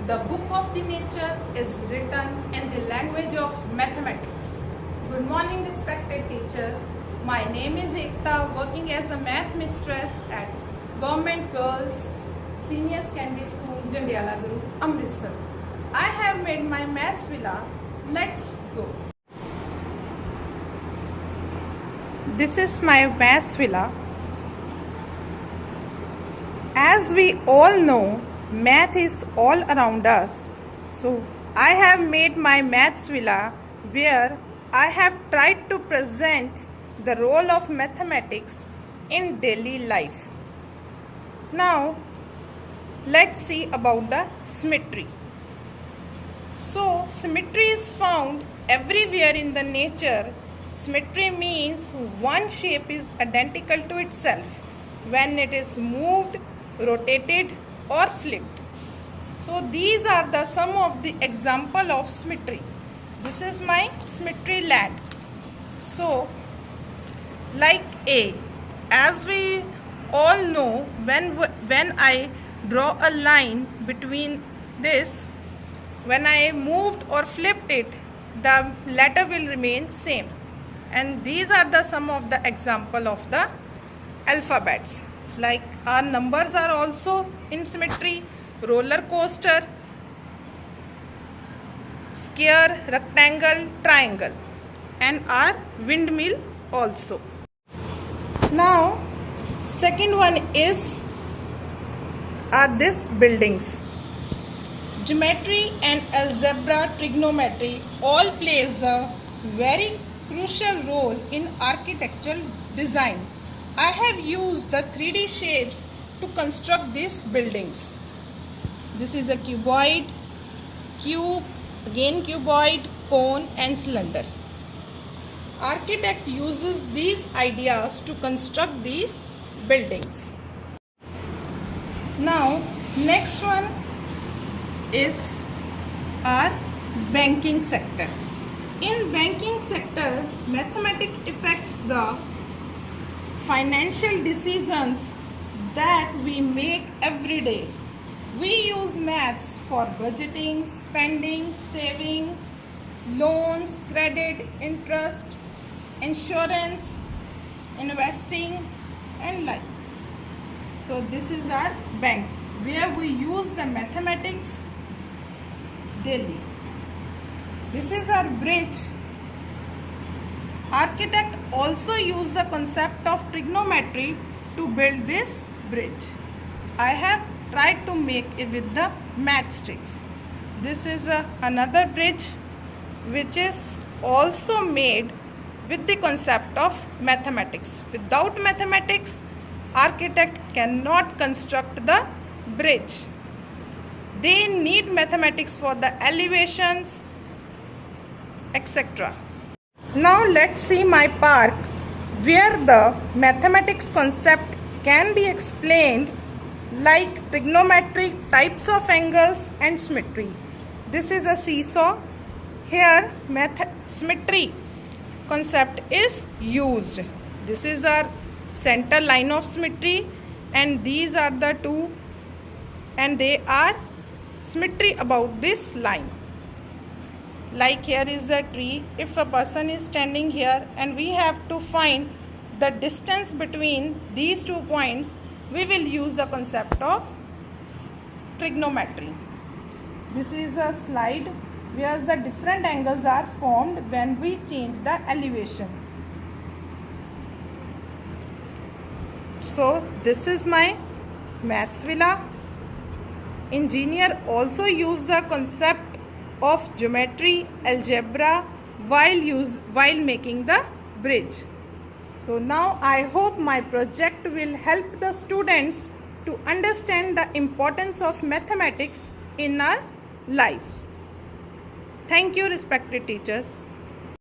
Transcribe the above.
The book of the nature is written in the language of mathematics. Good morning, respected teachers. My name is Ekta, working as a math mistress at Government Girls Senior Secondary School, Jandiala Group, Amritsar. I have made my maths villa. Let's go. This is my maths villa. As we all know, math is all around us. So I have made my maths villa where I have tried to present the role of mathematics in daily life. Now let's see about the symmetry. So symmetry is found everywhere in the nature. Symmetry means one shape is identical to itself when it is moved, rotated or flipped. So these are the some of the example of symmetry. This is my symmetry land. So like A, as we all know, when I draw a line between this, when I moved or flipped it, the letter will remain same. And these are the some of the example of the alphabets. Like our numbers are also in symmetry, roller coaster, square, rectangle, triangle, and our windmill also. Now second one is these buildings. Geometry and algebra, trigonometry all plays a very crucial role in architectural design. I have used the 3D shapes to construct these buildings. This is a cuboid, cube, again cuboid, cone and cylinder. Architect uses these ideas to construct these buildings. Now next one is our banking sector. In banking sector, mathematics affects the financial decisions that we make every day. We use maths for budgeting, spending, saving, loans, credit, interest, insurance, investing and life. So this is our bank where we use the mathematics daily. This is our bridge. Architect also use the concept of trigonometry to build this bridge. I have tried to make it with the matchsticks. This is another bridge which is also made with the concept of mathematics. Without mathematics, architect cannot construct the bridge. They need mathematics for the elevations, etc. Now let's see my park where the mathematics concept can be explained like trigonometric types of angles and symmetry. This is a seesaw. Here symmetry concept is used. This is our center line of symmetry and these are the two and they are symmetry about this line. Like here is a tree. If a person is standing here and we have to find the distance between these 2 points, we will use the concept of trigonometry. This is a slide where the different angles are formed when we change the elevation. So this is my maths villa. Engineer also use the concept of geometry, algebra while making the bridge. So now I hope my project will help the students to understand the importance of mathematics in our life. Thank you, respected teachers.